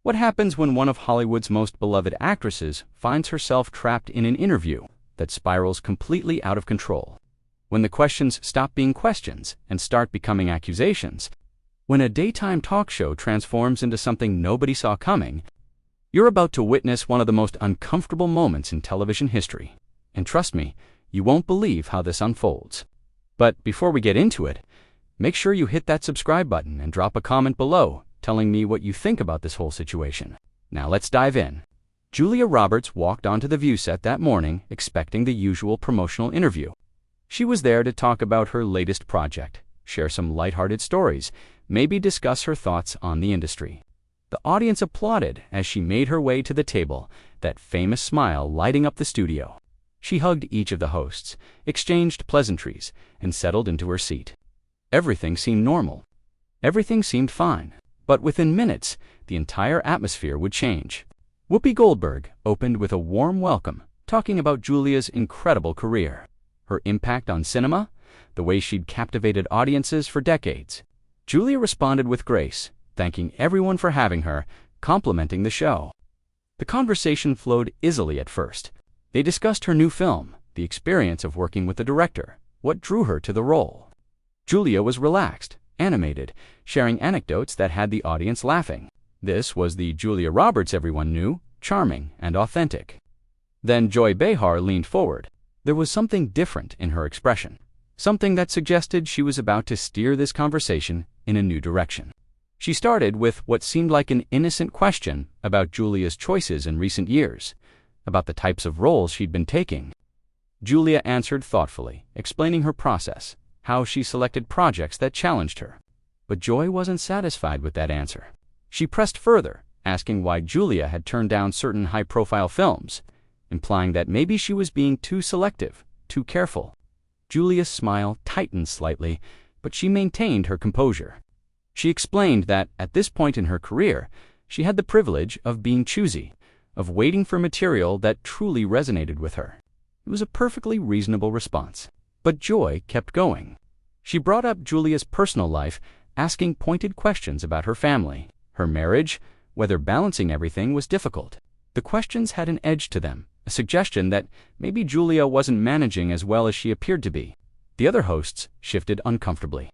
What happens when one of Hollywood's most beloved actresses finds herself trapped in an interview that spirals completely out of control? When the questions stop being questions and start becoming accusations? When a daytime talk show transforms into something nobody saw coming? You're about to witness one of the most uncomfortable moments in television history. And trust me, you won't believe how this unfolds. But before we get into it, make sure you hit that subscribe button and drop a comment below telling me what you think about this whole situation. Now let's dive in. Julia Roberts walked onto the View set that morning expecting the usual promotional interview. She was there to talk about her latest project, share some lighthearted stories, maybe discuss her thoughts on the industry. The audience applauded as she made her way to the table, that famous smile lighting up the studio. She hugged each of the hosts, exchanged pleasantries, and settled into her seat. Everything seemed normal. Everything seemed fine. But within minutes, the entire atmosphere would change. Whoopi Goldberg opened with a warm welcome, talking about Julia's incredible career, her impact on cinema, the way she'd captivated audiences for decades. Julia responded with grace, thanking everyone for having her, complimenting the show. The conversation flowed easily at first. They discussed her new film, the experience of working with the director, what drew her to the role. Julia was relaxed, animated, sharing anecdotes that had the audience laughing. This was the Julia Roberts everyone knew, charming and authentic. Then Joy Behar leaned forward. There was something different in her expression, something that suggested she was about to steer this conversation in a new direction. She started with what seemed like an innocent question about Julia's choices in recent years, about the types of roles she'd been taking. Julia answered thoughtfully, explaining her process, how she selected projects that challenged her. But Joy wasn't satisfied with that answer. She pressed further, asking why Julia had turned down certain high-profile films, implying that maybe she was being too selective, too careful. Julia's smile tightened slightly, but she maintained her composure. She explained that, at this point in her career, she had the privilege of being choosy, of waiting for material that truly resonated with her. It was a perfectly reasonable response. But Joy kept going. She brought up Julia's personal life, asking pointed questions about her family, her marriage, whether balancing everything was difficult. The questions had an edge to them, a suggestion that maybe Julia wasn't managing as well as she appeared to be. The other hosts shifted uncomfortably.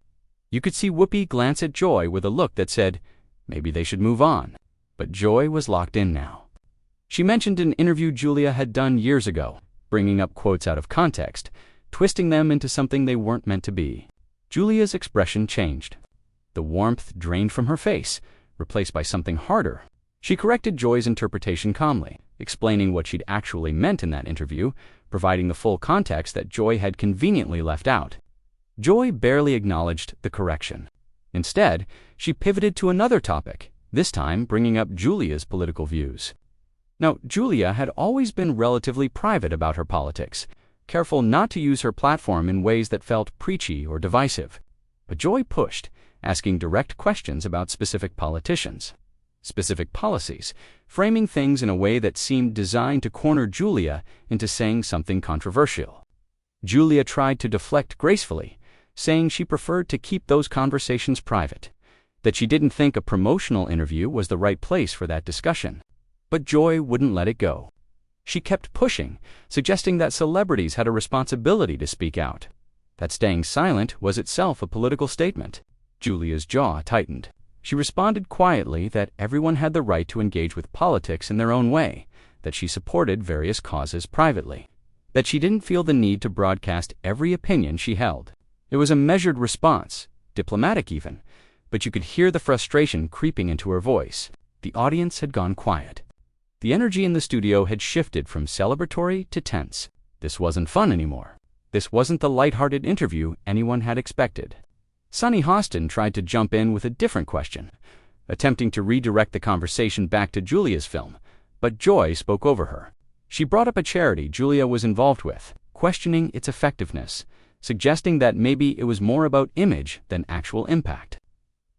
You could see Whoopi glance at Joy with a look that said, maybe they should move on. But Joy was locked in now. She mentioned an interview Julia had done years ago, bringing up quotes out of context, twisting them into something they weren't meant to be. Julia's expression changed. The warmth drained from her face, replaced by something harder. She corrected Joy's interpretation calmly, explaining what she'd actually meant in that interview, providing the full context that Joy had conveniently left out. Joy barely acknowledged the correction. Instead, she pivoted to another topic, this time bringing up Julia's political views. Now, Julia had always been relatively private about her politics, careful not to use her platform in ways that felt preachy or divisive. But Joy pushed, asking direct questions about specific politicians, specific policies, framing things in a way that seemed designed to corner Julia into saying something controversial. Julia tried to deflect gracefully, saying she preferred to keep those conversations private, that she didn't think a promotional interview was the right place for that discussion. But Joy wouldn't let it go. She kept pushing, suggesting that celebrities had a responsibility to speak out, that staying silent was itself a political statement. Julia's jaw tightened. She responded quietly that everyone had the right to engage with politics in their own way, that she supported various causes privately, that she didn't feel the need to broadcast every opinion she held. It was a measured response, diplomatic even, but you could hear the frustration creeping into her voice. The audience had gone quiet. The energy in the studio had shifted from celebratory to tense. This wasn't fun anymore. This wasn't the lighthearted interview anyone had expected. Sunny Hostin tried to jump in with a different question, attempting to redirect the conversation back to Julia's film, but Joy spoke over her. She brought up a charity Julia was involved with, questioning its effectiveness, suggesting that maybe it was more about image than actual impact.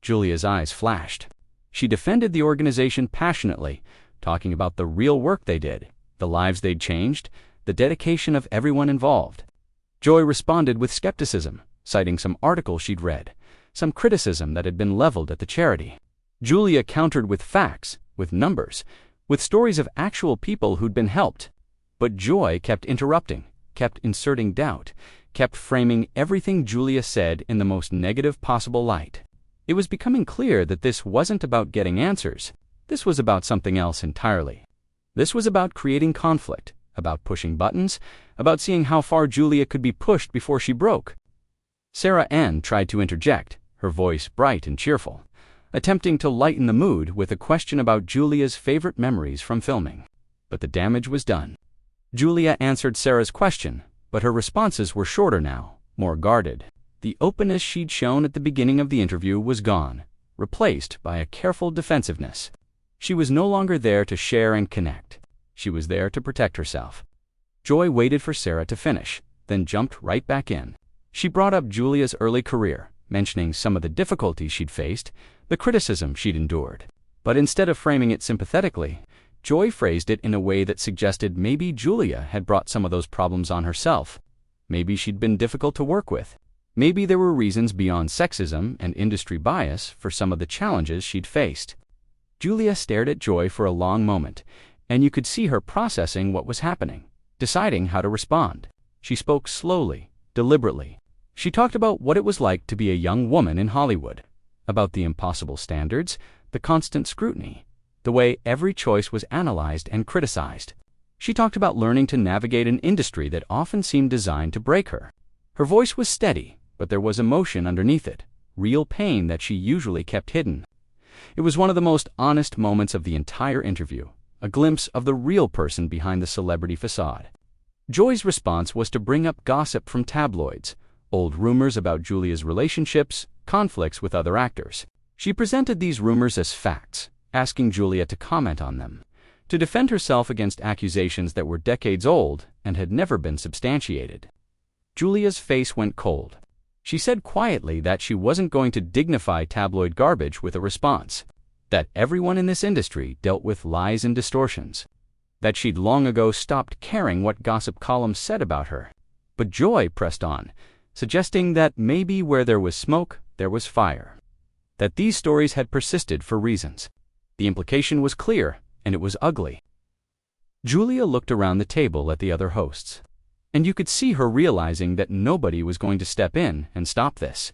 Julia's eyes flashed. She defended the organization passionately, talking about the real work they did, the lives they'd changed, the dedication of everyone involved. Joy responded with skepticism, citing some articles she'd read, some criticism that had been leveled at the charity. Julia countered with facts, with numbers, with stories of actual people who'd been helped. But Joy kept interrupting, kept inserting doubt, kept framing everything Julia said in the most negative possible light. It was becoming clear that this wasn't about getting answers. This was about something else entirely. This was about creating conflict, about pushing buttons, about seeing how far Julia could be pushed before she broke. Sarah Ann tried to interject, her voice bright and cheerful, attempting to lighten the mood with a question about Julia's favorite memories from filming. But the damage was done. Julia answered Sarah's question, but her responses were shorter now, more guarded. The openness she'd shown at the beginning of the interview was gone, replaced by a careful defensiveness. She was no longer there to share and connect. She was there to protect herself. Joy waited for Sarah to finish, then jumped right back in. She brought up Julia's early career, mentioning some of the difficulties she'd faced, the criticism she'd endured. But instead of framing it sympathetically, Joy phrased it in a way that suggested maybe Julia had brought some of those problems on herself. Maybe she'd been difficult to work with. Maybe there were reasons beyond sexism and industry bias for some of the challenges she'd faced. Julia stared at Joy for a long moment, and you could see her processing what was happening, deciding how to respond. She spoke slowly, deliberately. She talked about what it was like to be a young woman in Hollywood, about the impossible standards, the constant scrutiny, the way every choice was analyzed and criticized. She talked about learning to navigate an industry that often seemed designed to break her. Her voice was steady, but there was emotion underneath it, real pain that she usually kept hidden. It was one of the most honest moments of the entire interview, a glimpse of the real person behind the celebrity facade. Joy's response was to bring up gossip from tabloids, old rumors about Julia's relationships, conflicts with other actors. She presented these rumors as facts, asking Julia to comment on them, to defend herself against accusations that were decades old and had never been substantiated. Julia's face went cold. She said quietly that she wasn't going to dignify tabloid garbage with a response, that everyone in this industry dealt with lies and distortions, that she'd long ago stopped caring what gossip columns said about her. But Joy pressed on, suggesting that maybe where there was smoke, there was fire, that these stories had persisted for reasons. The implication was clear, and it was ugly. Julia looked around the table at the other hosts, and you could see her realizing that nobody was going to step in and stop this.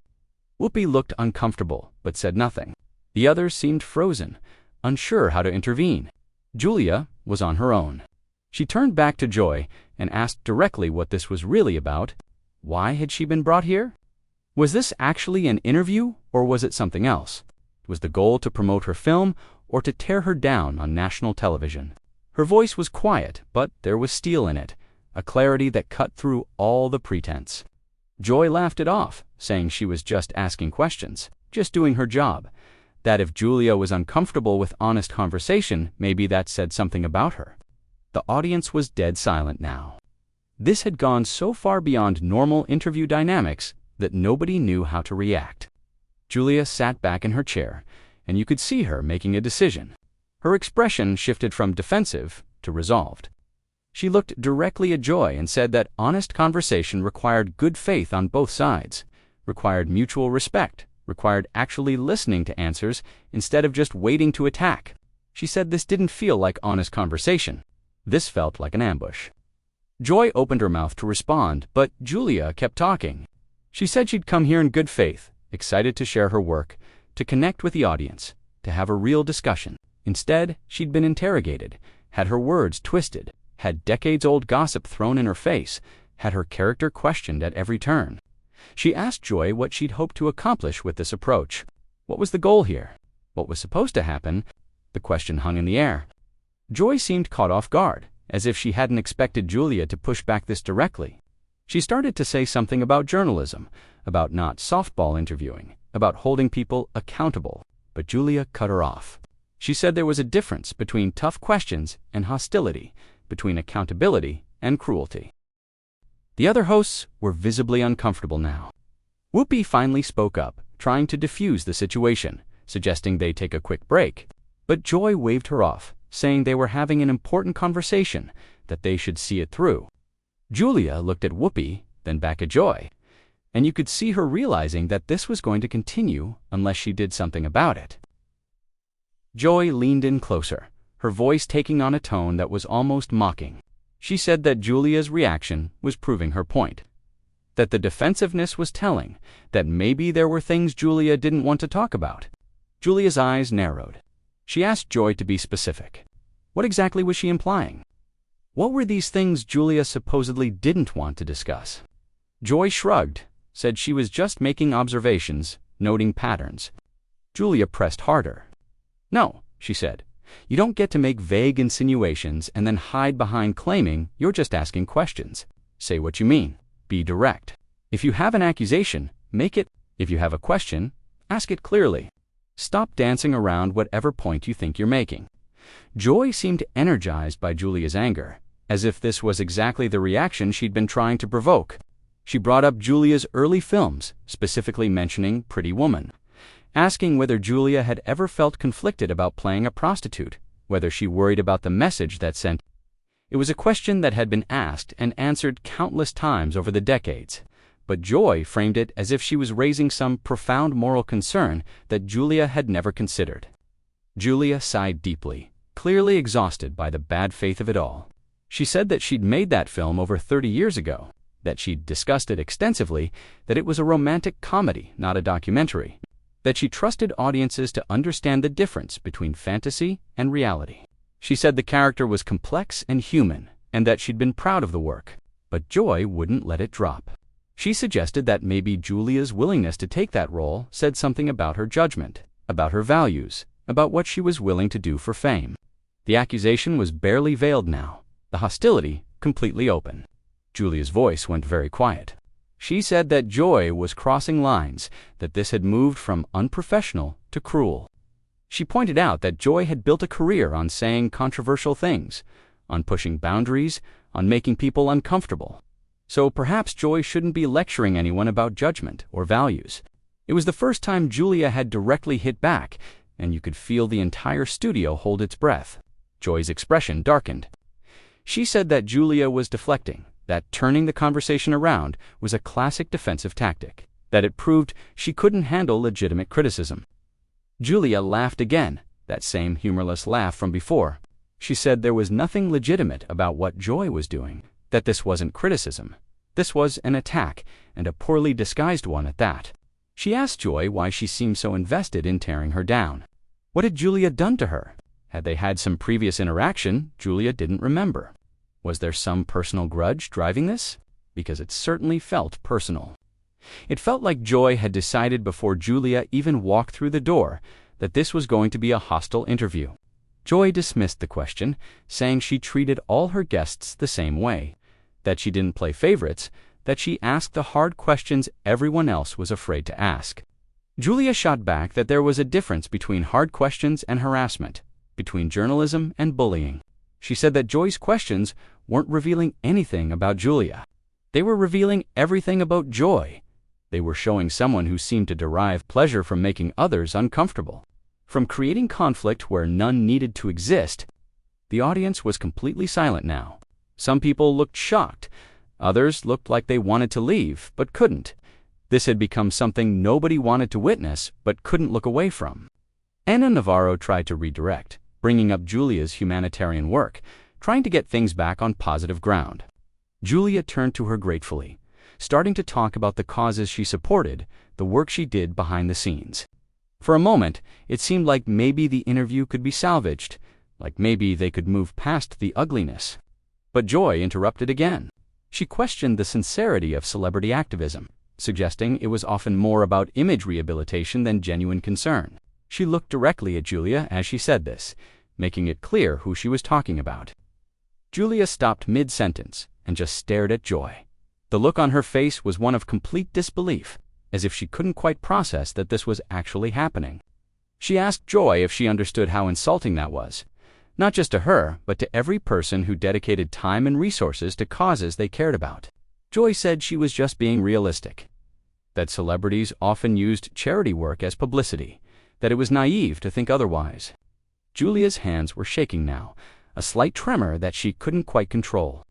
Whoopi looked uncomfortable, but said nothing. The others seemed frozen, unsure how to intervene. Julia was on her own. She turned back to Joy and asked directly what this was really about. Why had she been brought here? Was this actually an interview, or was it something else? Was the goal to promote her film, or to tear her down on national television? Her voice was quiet, but there was steel in it, a clarity that cut through all the pretense. Joy laughed it off, saying she was just asking questions, just doing her job, that if Julia was uncomfortable with honest conversation, maybe that said something about her. The audience was dead silent now. This had gone so far beyond normal interview dynamics that nobody knew how to react. Julia sat back in her chair, and you could see her making a decision. Her expression shifted from defensive to resolved. She looked directly at Joy and said that honest conversation required good faith on both sides, required mutual respect, required actually listening to answers instead of just waiting to attack. She said this didn't feel like honest conversation. This felt like an ambush. Joy opened her mouth to respond, but Julia kept talking. She said she'd come here in good faith, excited to share her work, to connect with the audience, to have a real discussion. Instead, she'd been interrogated, had her words twisted, had decades-old gossip thrown in her face, had her character questioned at every turn. She asked Joy what she'd hoped to accomplish with this approach. What was the goal here? What was supposed to happen? The question hung in the air. Joy seemed caught off guard, as if she hadn't expected Julia to push back this directly. She started to say something about journalism, about not softball interviewing, about holding people accountable, but Julia cut her off. She said there was a difference between tough questions and hostility, between accountability and cruelty. The other hosts were visibly uncomfortable now. Whoopi finally spoke up, trying to diffuse the situation, suggesting they take a quick break. But Joy waved her off, saying they were having an important conversation, that they should see it through. Julia looked at Whoopi, then back at Joy, and you could see her realizing that this was going to continue unless she did something about it. Joy leaned in closer, her voice taking on a tone that was almost mocking. She said that Julia's reaction was proving her point, that the defensiveness was telling, that maybe there were things Julia didn't want to talk about. Julia's eyes narrowed. She asked Joy to be specific. What exactly was she implying? What were these things Julia supposedly didn't want to discuss? Joy shrugged, said she was just making observations, noting patterns. Julia pressed harder. No, she said. You don't get to make vague insinuations and then hide behind claiming you're just asking questions. Say what you mean. Be direct. If you have an accusation, make it. If you have a question, ask it clearly. Stop dancing around whatever point you think you're making. Joy seemed energized by Julia's anger, as if this was exactly the reaction she'd been trying to provoke. She brought up Julia's early films, specifically mentioning Pretty Woman, asking whether Julia had ever felt conflicted about playing a prostitute, whether she worried about the message that sent. It was a question that had been asked and answered countless times over the decades, but Joy framed it as if she was raising some profound moral concern that Julia had never considered. Julia sighed deeply, clearly exhausted by the bad faith of it all. She said that she'd made that film over 30 years ago, that she'd discussed it extensively, that it was a romantic comedy, not a documentary, that she trusted audiences to understand the difference between fantasy and reality. She said the character was complex and human, and that she'd been proud of the work, but Joy wouldn't let it drop. She suggested that maybe Julia's willingness to take that role said something about her judgment, about her values, about what she was willing to do for fame. The accusation was barely veiled now, the hostility completely open. Julia's voice went very quiet. She said that Joy was crossing lines, that this had moved from unprofessional to cruel. She pointed out that Joy had built a career on saying controversial things, on pushing boundaries, on making people uncomfortable. So perhaps Joy shouldn't be lecturing anyone about judgment or values. It was the first time Julia had directly hit back, and you could feel the entire studio hold its breath. Joy's expression darkened. She said that Julia was deflecting, that turning the conversation around was a classic defensive tactic, that it proved she couldn't handle legitimate criticism. Julia laughed again, that same humorless laugh from before. She said there was nothing legitimate about what Joy was doing, that this wasn't criticism. This was an attack, and a poorly disguised one at that. She asked Joy why she seemed so invested in tearing her down. What had Julia done to her? Had they had some previous interaction Julia didn't remember? Was there some personal grudge driving this? Because it certainly felt personal. It felt like Joy had decided before Julia even walked through the door that this was going to be a hostile interview. Joy dismissed the question, saying she treated all her guests the same way, that she didn't play favorites, that she asked the hard questions everyone else was afraid to ask. Julia shot back that there was a difference between hard questions and harassment, between journalism and bullying. She said that Joy's questions weren't revealing anything about Julia. They were revealing everything about Joy. They were showing someone who seemed to derive pleasure from making others uncomfortable, from creating conflict where none needed to exist. The audience was completely silent now. Some people looked shocked. Others looked like they wanted to leave, but couldn't. This had become something nobody wanted to witness, but couldn't look away from. Anna Navarro tried to redirect, bringing up Julia's humanitarian work, trying to get things back on positive ground. Julia turned to her gratefully, starting to talk about the causes she supported, the work she did behind the scenes. For a moment, it seemed like maybe the interview could be salvaged, like maybe they could move past the ugliness. But Joy interrupted again. She questioned the sincerity of celebrity activism, suggesting it was often more about image rehabilitation than genuine concern. She looked directly at Julia as she said this, making it clear who she was talking about. Julia stopped mid-sentence and just stared at Joy. The look on her face was one of complete disbelief, as if she couldn't quite process that this was actually happening. She asked Joy if she understood how insulting that was, not just to her, but to every person who dedicated time and resources to causes they cared about. Joy said she was just being realistic, that celebrities often used charity work as publicity, that it was naive to think otherwise. Julia's hands were shaking now, a slight tremor that she couldn't quite control.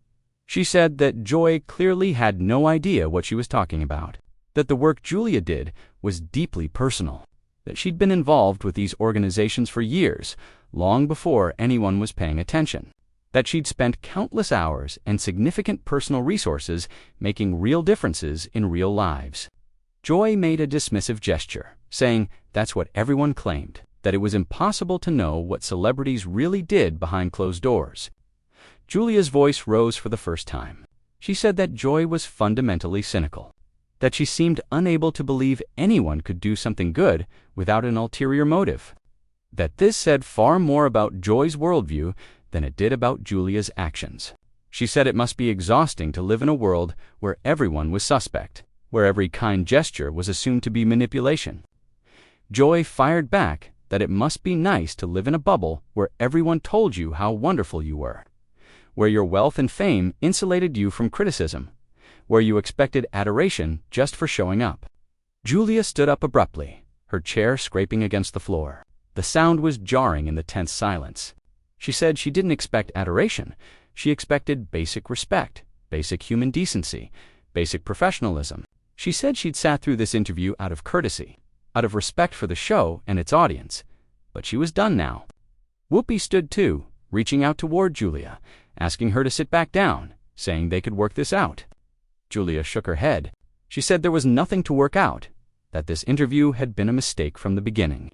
She said that Joy clearly had no idea what she was talking about, that the work Julia did was deeply personal, that she'd been involved with these organizations for years, long before anyone was paying attention, that she'd spent countless hours and significant personal resources making real differences in real lives. Joy made a dismissive gesture, saying that's what everyone claimed, that it was impossible to know what celebrities really did behind closed doors. Julia's voice rose for the first time. She said that Joy was fundamentally cynical, that she seemed unable to believe anyone could do something good without an ulterior motive, that this said far more about Joy's worldview than it did about Julia's actions. She said it must be exhausting to live in a world where everyone was suspect, where every kind gesture was assumed to be manipulation. Joy fired back that it must be nice to live in a bubble where everyone told you how wonderful you were, where your wealth and fame insulated you from criticism, where you expected adoration just for showing up. Julia stood up abruptly, her chair scraping against the floor. The sound was jarring in the tense silence. She said she didn't expect adoration. She expected basic respect, basic human decency, basic professionalism. She said she'd sat through this interview out of courtesy, out of respect for the show and its audience, but she was done now. Whoopi stood too, reaching out toward Julia, asking her to sit back down, saying they could work this out. Julia shook her head. She said there was nothing to work out, that this interview had been a mistake from the beginning,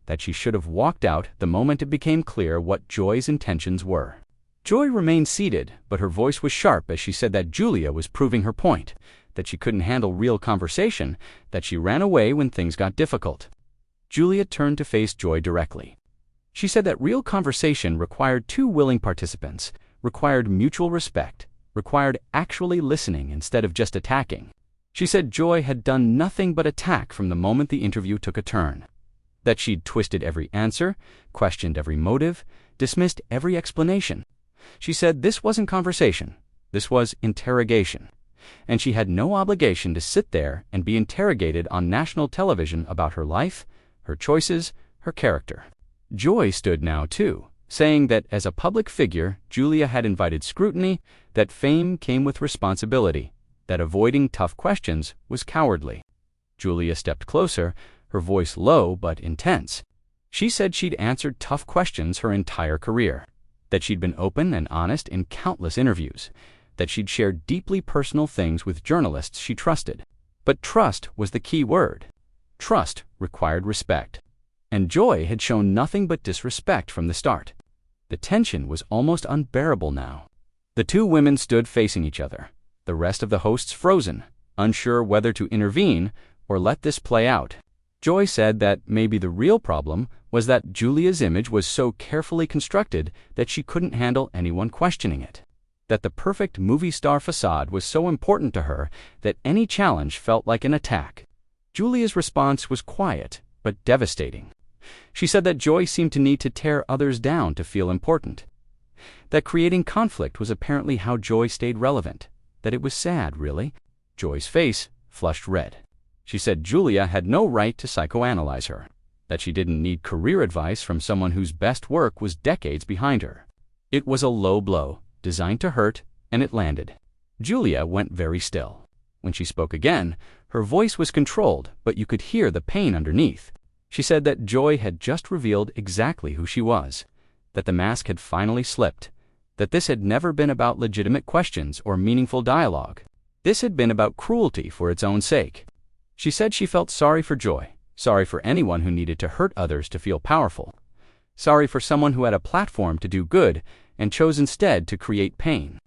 that she should have walked out the moment it became clear what Joy's intentions were. Joy remained seated, but her voice was sharp as she said that Julia was proving her point, that she couldn't handle real conversation, that she ran away when things got difficult. Julia turned to face Joy directly. She said that real conversation required two willing participants, required mutual respect, required actually listening instead of just attacking. She said Joy had done nothing but attack from the moment the interview took a turn, that she'd twisted every answer, questioned every motive, dismissed every explanation. She said this wasn't conversation, this was interrogation, and she had no obligation to sit there and be interrogated on national television about her life, her choices, her character. Joy stood now too, saying that as a public figure, Julia had invited scrutiny, that fame came with responsibility, that avoiding tough questions was cowardly. Julia stepped closer, her voice low but intense. She said she'd answered tough questions her entire career, that she'd been open and honest in countless interviews, that she'd shared deeply personal things with journalists she trusted. But trust was the key word. Trust required respect. And Joy had shown nothing but disrespect from the start. The tension was almost unbearable now. The two women stood facing each other, the rest of the hosts frozen, unsure whether to intervene or let this play out. Joy said that maybe the real problem was that Julia's image was so carefully constructed that she couldn't handle anyone questioning it, that the perfect movie star facade was so important to her that any challenge felt like an attack. Julia's response was quiet but devastating. She said that Joy seemed to need to tear others down to feel important, that creating conflict was apparently how Joy stayed relevant, that it was sad, really. Joy's face flushed red. She said Julia had no right to psychoanalyze her, that she didn't need career advice from someone whose best work was decades behind her. It was a low blow, designed to hurt, and it landed. Julia went very still. When she spoke again, her voice was controlled, but you could hear the pain underneath. She said that Joy had just revealed exactly who she was, that the mask had finally slipped, that this had never been about legitimate questions or meaningful dialogue. This had been about cruelty for its own sake. She said she felt sorry for Joy, sorry for anyone who needed to hurt others to feel powerful, sorry for someone who had a platform to do good and chose instead to create pain.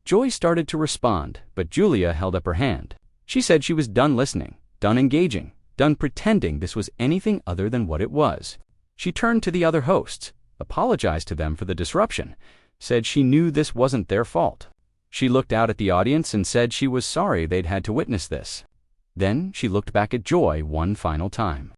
Joy started to respond, but Julia held up her hand. She said she was done listening, done engaging, done pretending this was anything other than what it was. She turned to the other hosts, apologized to them for the disruption, said she knew this wasn't their fault. She looked out at the audience and said she was sorry they'd had to witness this. Then she looked back at Joy one final time.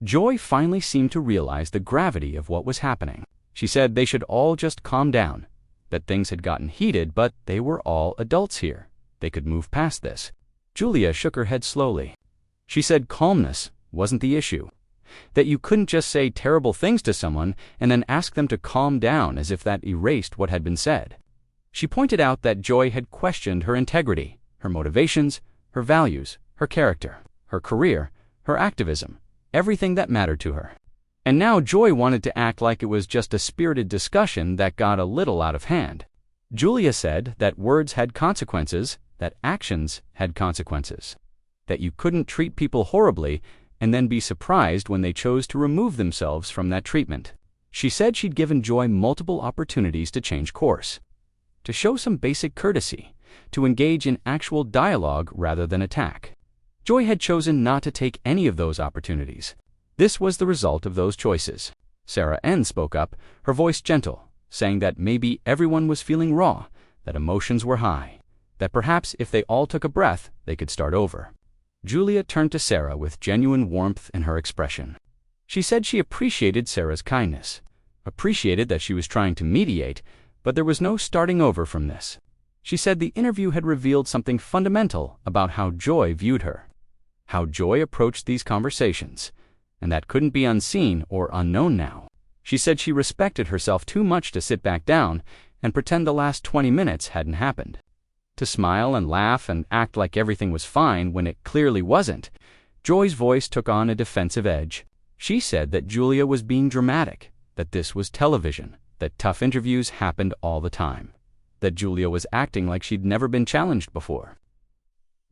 Joy finally seemed to realize the gravity of what was happening. She said they should all just calm down, that things had gotten heated, but they were all adults here. They could move past this. Julia shook her head slowly. She said calmness wasn't the issue, that you couldn't just say terrible things to someone and then ask them to calm down as if that erased what had been said. She pointed out that Joy had questioned her integrity, her motivations, her values, her character, her career, her activism, everything that mattered to her. And now Joy wanted to act like it was just a spirited discussion that got a little out of hand. Julia said that words had consequences, that actions had consequences, that you couldn't treat people horribly and then be surprised when they chose to remove themselves from that treatment. She said she'd given Joy multiple opportunities to change course, to show some basic courtesy, to engage in actual dialogue rather than attack. Joy had chosen not to take any of those opportunities. This was the result of those choices. Sarah N. spoke up, her voice gentle, saying that maybe everyone was feeling raw, that emotions were high, that perhaps if they all took a breath, they could start over. Julia turned to Sarah with genuine warmth in her expression. She said she appreciated Sarah's kindness, appreciated that she was trying to mediate, but there was no starting over from this. She said the interview had revealed something fundamental about how Joy viewed her, how Joy approached these conversations, and that couldn't be unseen or unknown now. She said she respected herself too much to sit back down and pretend the last 20 minutes hadn't happened, to smile and laugh and act like everything was fine when it clearly wasn't. Joy's voice took on a defensive edge. She said that Julia was being dramatic, that this was television, that tough interviews happened all the time, that Julia was acting like she'd never been challenged before.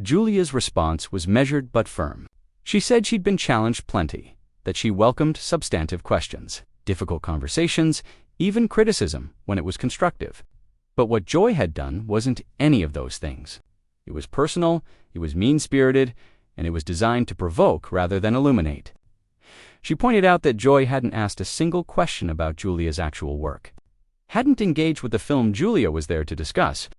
Julia's response was measured but firm. She said she'd been challenged plenty, that she welcomed substantive questions, difficult conversations, even criticism when it was constructive. But what Joy had done wasn't any of those things. It was personal, it was mean-spirited, and it was designed to provoke rather than illuminate. She pointed out that Joy hadn't asked a single question about Julia's actual work, hadn't engaged with the film Julia was there to discuss,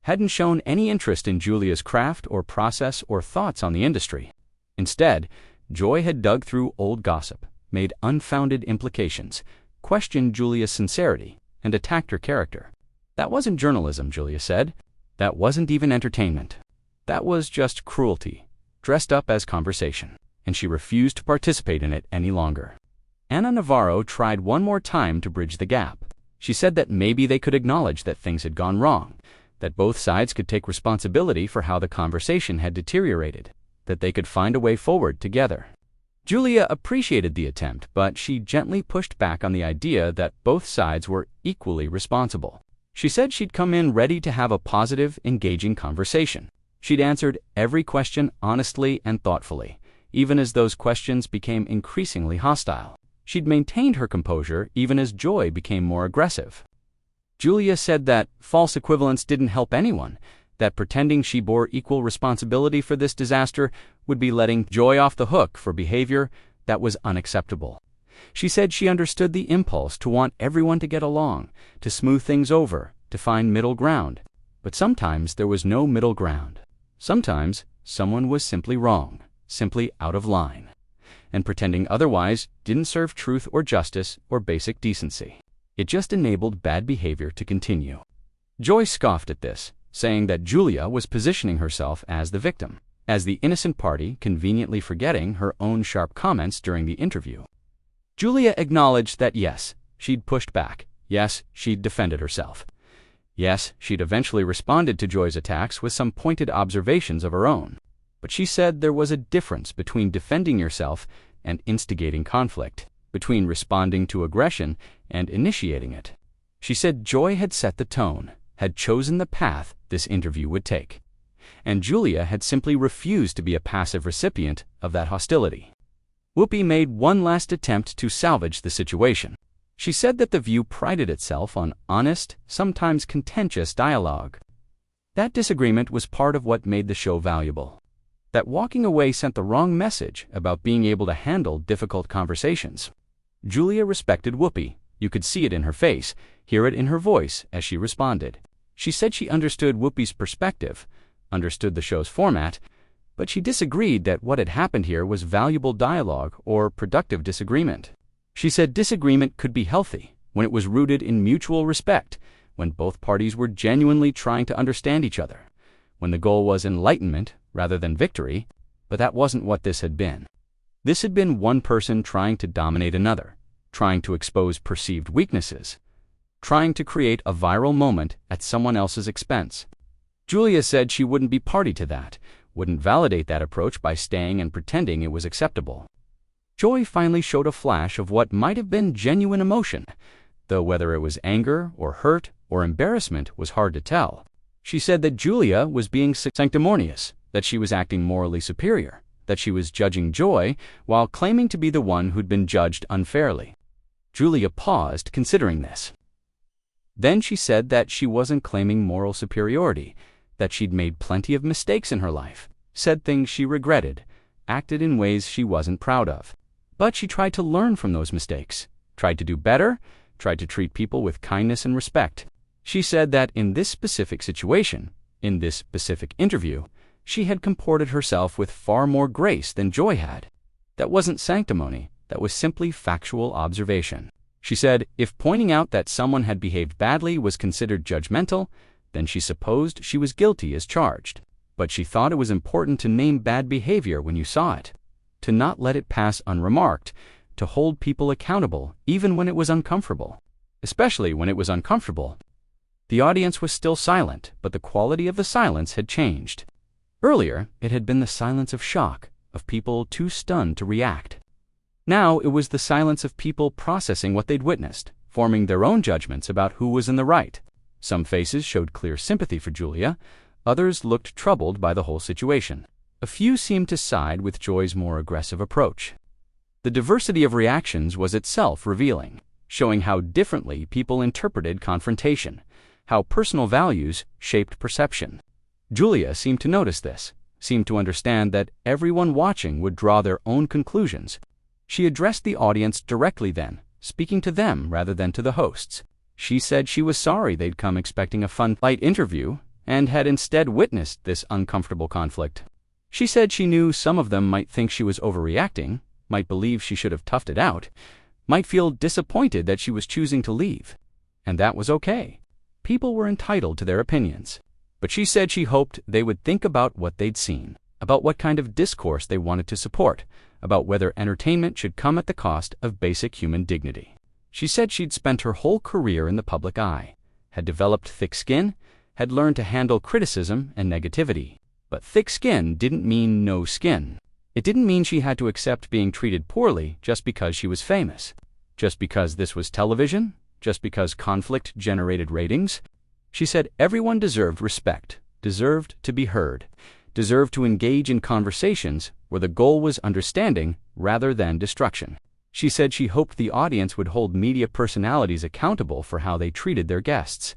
hadn't shown any interest in Julia's craft or process or thoughts on the industry. Instead, Joy had dug through old gossip, made unfounded implications, questioned Julia's sincerity, and attacked her character. That wasn't journalism, Julia said. That wasn't even entertainment. That was just cruelty, dressed up as conversation, and she refused to participate in it any longer. Ana Navarro tried one more time to bridge the gap. She said that maybe they could acknowledge that things had gone wrong, that both sides could take responsibility for how the conversation had deteriorated, that they could find a way forward together. Julia appreciated the attempt, but she gently pushed back on the idea that both sides were equally responsible. She said she'd come in ready to have a positive, engaging conversation. She'd answered every question honestly and thoughtfully, even as those questions became increasingly hostile. She'd maintained her composure even as Joy became more aggressive. Julia said that false equivalence didn't help anyone, that pretending she bore equal responsibility for this disaster would be letting Joy off the hook for behavior that was unacceptable. She said she understood the impulse to want everyone to get along, to smooth things over, to find middle ground. But sometimes there was no middle ground. Sometimes someone was simply wrong, simply out of line. And pretending otherwise didn't serve truth or justice or basic decency. It just enabled bad behavior to continue. Joy scoffed at this, saying that Julia was positioning herself as the victim, as the innocent party, conveniently forgetting her own sharp comments during the interview. Julia acknowledged that yes, she'd pushed back. Yes, she'd defended herself. Yes, she'd eventually responded to Joy's attacks with some pointed observations of her own. But she said there was a difference between defending yourself and instigating conflict, between responding to aggression and initiating it. She said Joy had set the tone, had chosen the path this interview would take, and Julia had simply refused to be a passive recipient of that hostility. Whoopi made one last attempt to salvage the situation. She said that The View prided itself on honest, sometimes contentious dialogue. That disagreement was part of what made the show valuable. That walking away sent the wrong message about being able to handle difficult conversations. Julia respected Whoopi. You could see it in her face, hear it in her voice as she responded. She said she understood Whoopi's perspective, understood the show's format, but she disagreed that what had happened here was valuable dialogue or productive disagreement. She said disagreement could be healthy when it was rooted in mutual respect, when both parties were genuinely trying to understand each other, when the goal was enlightenment rather than victory, but that wasn't what this had been. This had been one person trying to dominate another, trying to expose perceived weaknesses, trying to create a viral moment at someone else's expense. Julia said she wouldn't be party to that, wouldn't validate that approach by staying and pretending it was acceptable. Joy finally showed a flash of what might have been genuine emotion, though whether it was anger or hurt or embarrassment was hard to tell. She said that Julia was being sanctimonious, that she was acting morally superior, that she was judging Joy while claiming to be the one who'd been judged unfairly. Julia paused, considering this. Then she said that she wasn't claiming moral superiority, that she'd made plenty of mistakes in her life, said things she regretted, acted in ways she wasn't proud of. But she tried to learn from those mistakes, tried to do better, tried to treat people with kindness and respect. She said that in this specific situation, in this specific interview, she had comported herself with far more grace than Joy had. That wasn't sanctimony, that was simply factual observation. She said if pointing out that someone had behaved badly was considered judgmental, then she supposed she was guilty as charged. But she thought it was important to name bad behavior when you saw it, to not let it pass unremarked, to hold people accountable even when it was uncomfortable, especially when it was uncomfortable. The audience was still silent, but the quality of the silence had changed. Earlier, it had been the silence of shock, of people too stunned to react. Now it was the silence of people processing what they'd witnessed, forming their own judgments about who was in the right. Some faces showed clear sympathy for Julia, others looked troubled by the whole situation. A few seemed to side with Joy's more aggressive approach. The diversity of reactions was itself revealing, showing how differently people interpreted confrontation, how personal values shaped perception. Julia seemed to notice this, seemed to understand that everyone watching would draw their own conclusions. She addressed the audience directly then, speaking to them rather than to the hosts. She said she was sorry they'd come expecting a fun, light interview and had instead witnessed this uncomfortable conflict. She said she knew some of them might think she was overreacting, might believe she should have toughed it out, might feel disappointed that she was choosing to leave. And that was okay. People were entitled to their opinions. But she said she hoped they would think about what they'd seen, about what kind of discourse they wanted to support, about whether entertainment should come at the cost of basic human dignity. She said she'd spent her whole career in the public eye, had developed thick skin, had learned to handle criticism and negativity. But thick skin didn't mean no skin. It didn't mean she had to accept being treated poorly just because she was famous, just because this was television, just because conflict generated ratings. She said everyone deserved respect, deserved to be heard, deserved to engage in conversations where the goal was understanding rather than destruction. She said she hoped the audience would hold media personalities accountable for how they treated their guests,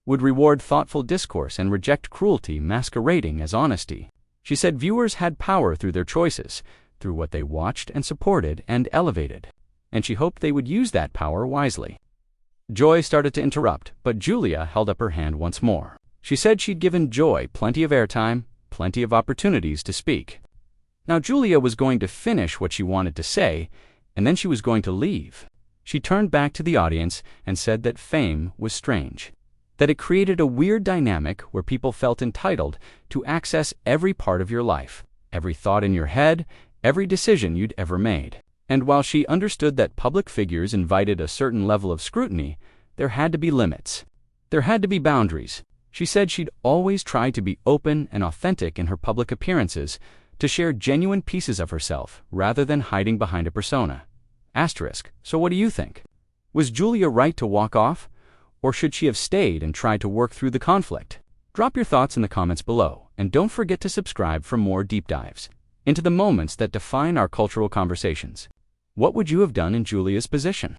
would reward thoughtful discourse and reject cruelty masquerading as honesty. She said viewers had power through their choices, through what they watched and supported and elevated, and she hoped they would use that power wisely. Joy started to interrupt, but Julia held up her hand once more. She said she'd given Joy plenty of airtime, plenty of opportunities to speak. Now Julia was going to finish what she wanted to say, and then she was going to leave. She turned back to the audience and said that fame was strange, that it created a weird dynamic where people felt entitled to access every part of your life, every thought in your head, every decision you'd ever made. And while she understood that public figures invited a certain level of scrutiny, there had to be limits. There had to be boundaries. She said she'd always tried to be open and authentic in her public appearances, to share genuine pieces of herself rather than hiding behind a persona. So what do you think? Was Julia right to walk off? Or should she have stayed and tried to work through the conflict? Drop your thoughts in the comments below, and don't forget to subscribe for more deep dives into the moments that define our cultural conversations. What would you have done in Julia's position?